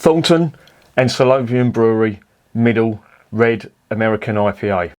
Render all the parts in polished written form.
Thornton and Salopian Brewery Myddle Red American IPA.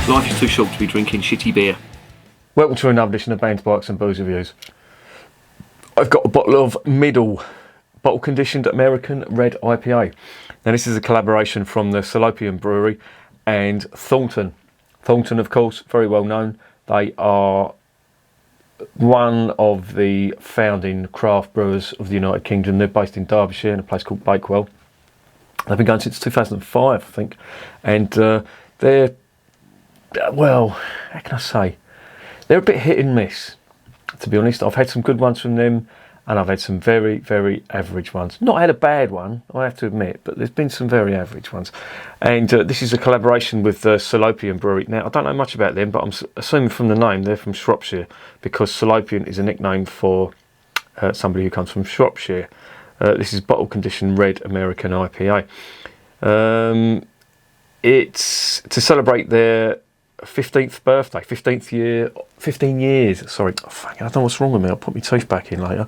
Life is too short to be drinking shitty beer. Welcome to another edition of Bands, Bikes and Booze Reviews. I've got a bottle of Myddle bottle conditioned American Red IPA. Now this is a collaboration from the Salopian Brewery and Thornton. Thornton, of course, very well known. They are one of the founding craft brewers of the United Kingdom. They're based in Derbyshire in a place called Bakewell. They've been going since 2005, I think, and they're, well, how can I say? They're a bit hit and miss, to be honest. I've had some good ones from them, and I've had some very, very average ones. Not had a bad one, I have to admit, but there's been some very average ones. And this is a collaboration with the Salopian Brewery. Now, I don't know much about them, but I'm assuming from the name they're from Shropshire, because Salopian is a nickname for somebody who comes from Shropshire. This is bottle conditioned Red American IPA. It's to celebrate their 15th birthday, 15 years, sorry. Oh, fuck, I don't know what's wrong with me, I'll put my teeth back in later.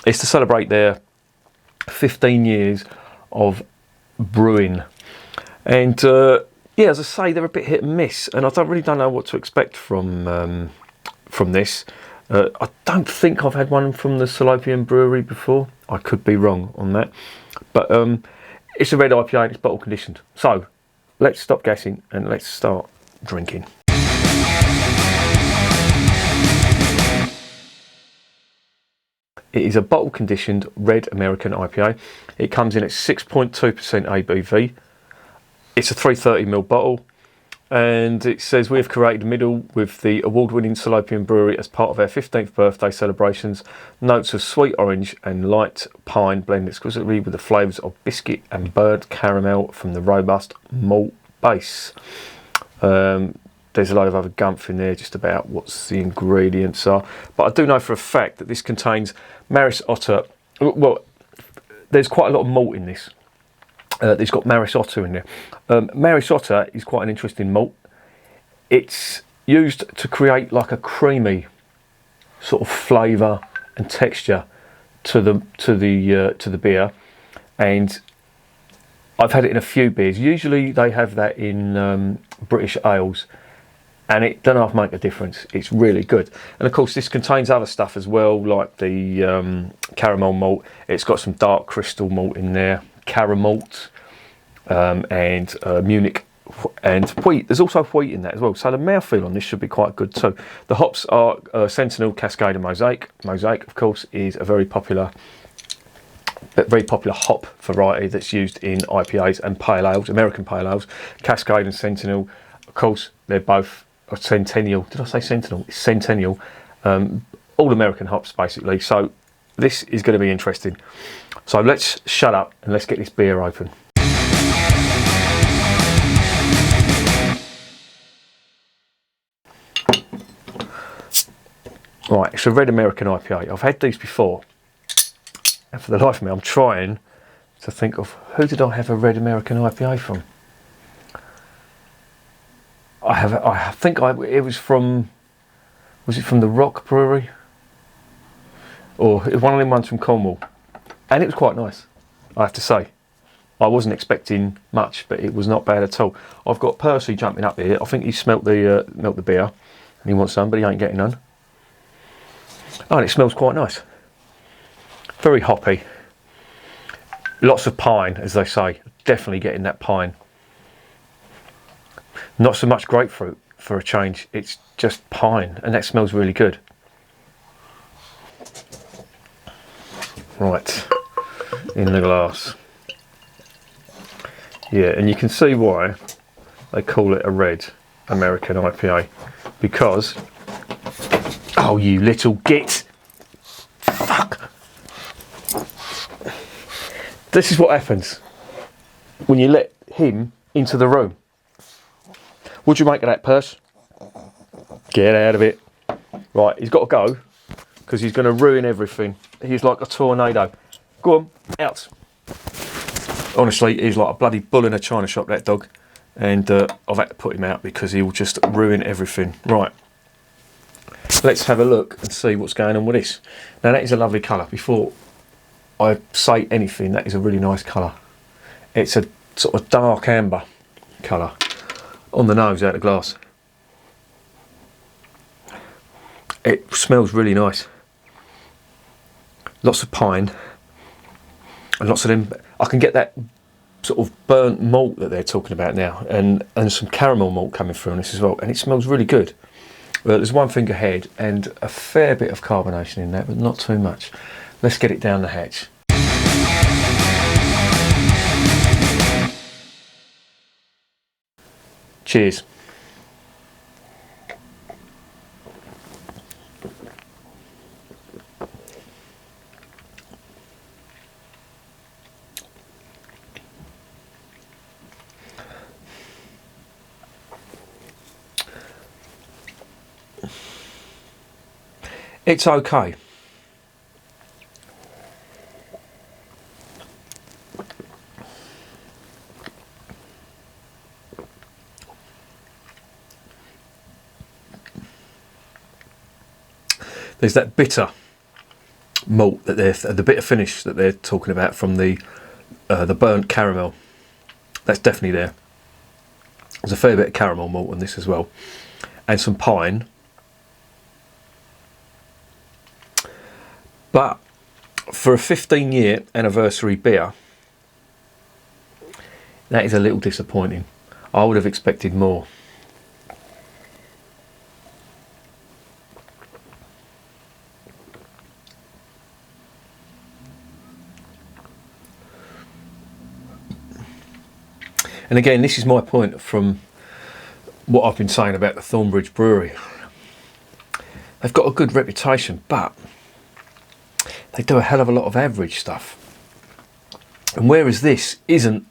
It's to celebrate their 15 years of brewing. And yeah, as I say, they're a bit hit and miss, and I really don't know what to expect from this. I don't think I've had one from the Salopian Brewery before. I could be wrong on that. But it's a red IPA and it's bottle conditioned. So let's stop guessing and let's start drinking. It is a bottle conditioned red American IPA. It comes in at 6.2% ABV. It's a 330ml bottle, and it says we have created Myddle with the award-winning Salopian Brewery as part of our 15th birthday celebrations. Notes of sweet orange and light pine blend exquisitely with the flavours of biscuit and burnt caramel from the robust malt base. There's a load of other gumph in there just about what the ingredients are, but I do know for a fact that this contains Maris Otter. Well, there's quite a lot of malt in this. It's got Maris Otter in there. Maris Otter is quite an interesting malt. It's used to create like a creamy sort of flavour and texture to the beer, and I've had it in a few beers. Usually they have that in British ales, and it doesn't half make a difference. It's really good. And of course this contains other stuff as well, like the caramel malt. It's got some dark crystal malt in there, caramalt, and Munich and wheat. There's also wheat in that as well, so the mouthfeel on this should be quite good too. The hops are Sentinel, Cascade and Mosaic. Mosaic, of course, is a very popular hop variety that's used in IPAs and pale ales, American pale ales. Cascade and Sentinel, of course, they're both Centennial. Did I say Sentinel? It's Centennial. All American hops, basically. So this is going to be interesting. So let's shut up and let's get this beer open. Right, it's a red American IPA. I've had these before, and for the life of me, I'm trying to think of who did I have a red American IPA from. I think it was from. Was it from the Rock Brewery? Or it was one of them ones from Cornwall, and it was quite nice, I have to say. I wasn't expecting much, but it was not bad at all. I've got Percy jumping up here. I think he smelt the beer, and he wants some, but he ain't getting none. Oh, and it smells quite nice. Very hoppy. Lots of pine, as they say. Definitely getting that pine. Not so much grapefruit for a change. It's just pine, and that smells really good. Right, in the glass. Yeah, and you can see why they call it a red American IPA, because Oh, you little git. Fuck. This is what happens when you let him into the room. What'd you make of that, Purse? Get out of it. Right, he's got to go because he's going to ruin everything. He's like a tornado. Go on, out. Honestly, he's like a bloody bull in a china shop, that dog. And I've had to put him out because he will just ruin everything. Right. Let's have a look and see what's going on with this. Now, that is a lovely colour. Before I say anything, that is a really nice colour. It's a sort of dark amber colour on the nose out of glass. It smells really nice. Lots of pine and lots of them. I can get that sort of burnt malt that they're talking about now, and some caramel malt coming through on this as well, and it smells really good. Well, there's one thing ahead and a fair bit of carbonation in that, but not too much. Let's get it down the hatch. Cheers. It's okay. There's that bitter malt that the bitter finish that they're talking about from the burnt caramel. That's definitely there. There's a fair bit of caramel malt on this as well, and some pine. But for a 15-year anniversary beer, that is a little disappointing. I would have expected more. And again, this is my point from what I've been saying about the Thornbridge Brewery. They've got a good reputation, but they do a hell of a lot of average stuff. And whereas this isn't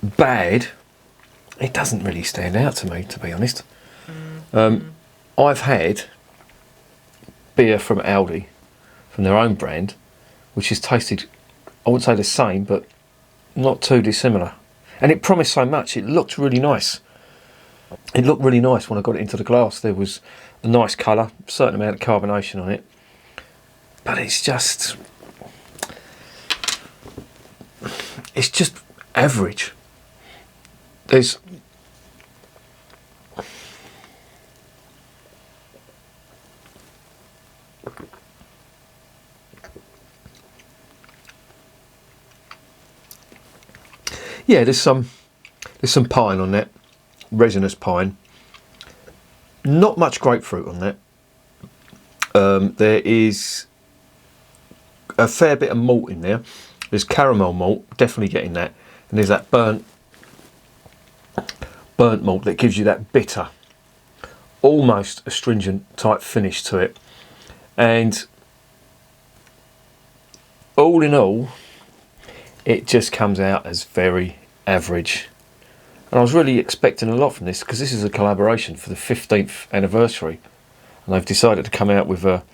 bad, it doesn't really stand out to me, to be honest. I've had beer from Aldi, from their own brand, which has tasted, I wouldn't say the same, but not too dissimilar. And it promised so much. It looked really nice. It looked really nice when I got it into the glass. There was a nice colour, a certain amount of carbonation on it. But it's just average. There's some pine on that, resinous pine. Not much grapefruit on that. There is a fair bit of malt in there. There's caramel malt, definitely getting that, and there's that burnt malt that gives you that bitter, almost astringent type finish to it. And all in all, it just comes out as very average. And I was really expecting a lot from this because this is a collaboration for the 15th anniversary, and they've decided to come out with a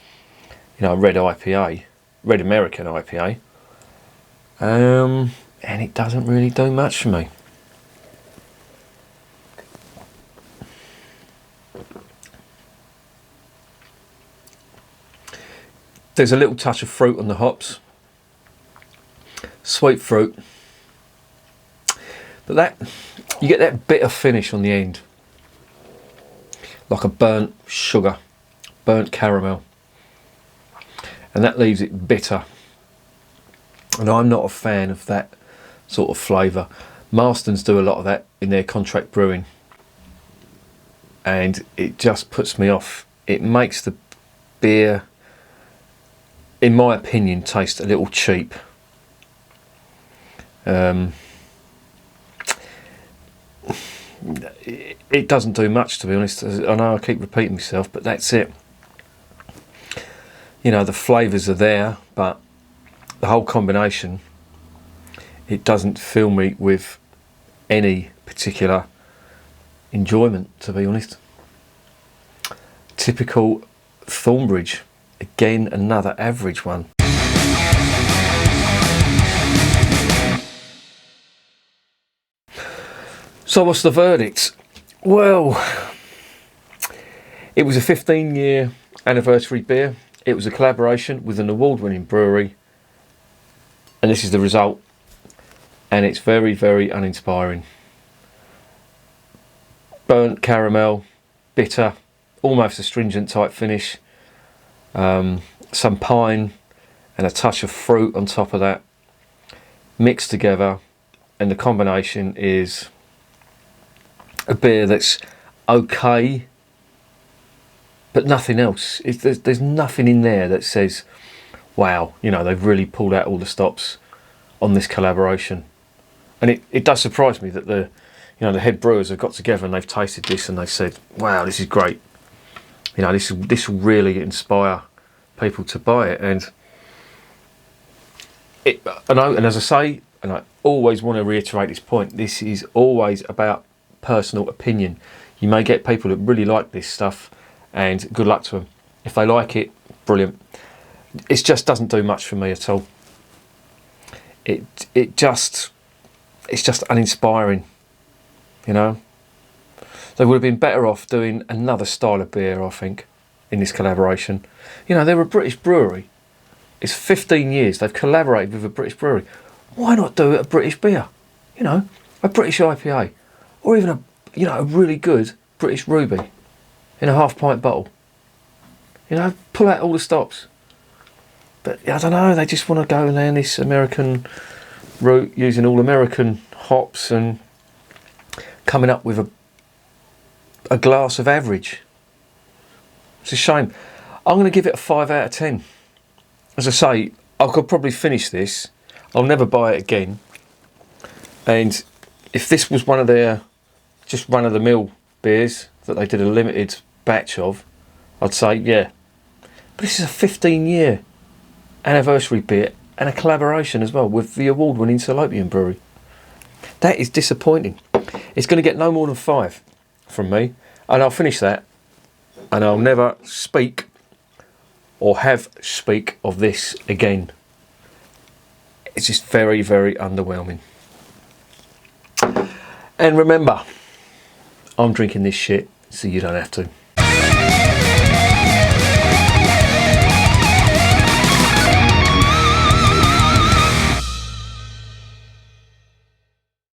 red IPA, red American IPA, and it doesn't really do much for me. There's a little touch of fruit on the hops, sweet fruit, but that you get that bitter finish on the end, like a burnt sugar, burnt caramel, and that leaves it bitter. And I'm not a fan of that sort of flavour. Marston's do a lot of that in their contract brewing, and it just puts me off. It makes the beer, in my opinion, taste a little cheap. It doesn't do much, to be honest. I know I keep repeating myself, but that's it. you know, the flavours are there, but the whole combination, it doesn't fill me with any particular enjoyment, to be honest. Typical Thornbridge, again another average one. So what's the verdict? Well, it was a 15-year anniversary beer. It was a collaboration with an award-winning brewery, and this is the result, and it's very, very uninspiring. Burnt caramel, bitter, almost astringent type finish, some pine and a touch of fruit on top of that, mixed together, and the combination is a beer that's okay, but nothing else. There's nothing in there that says, wow, you know, they've really pulled out all the stops on this collaboration. And it does surprise me that the head brewers have got together and they've tasted this and they've said, wow, this is great. You know, this will really inspire people to buy it. And as I say, and I always want to reiterate this point, this is always about personal opinion. You may get people that really like this stuff, and good luck to them. If they like it, brilliant. It just doesn't do much for me at all. It's just uninspiring, you know. They would have been better off doing another style of beer, I think, in this collaboration. You know, they're a British brewery. It's 15 years they've collaborated with a British brewery. Why not do a British beer? You know, a British IPA, or even a really good British Ruby in a half-pint bottle. You know, pull out all the stops. But I don't know, they just want to go down this American route, using all American hops and coming up with a glass of average. It's a shame. I'm going to give it a 5 out of 10. As I say, I could probably finish this. I'll never buy it again. And if this was one of their just run-of-the-mill beers that they did a limited batch of, I'd say, yeah. But this is a 15-year anniversary beer and a collaboration as well with the award-winning Salopian Brewery. That is disappointing. It's going to get no more than 5 from me, and I'll finish that, and I'll never speak or speak of this again. It's just very, very underwhelming. And remember, I'm drinking this shit so you don't have to.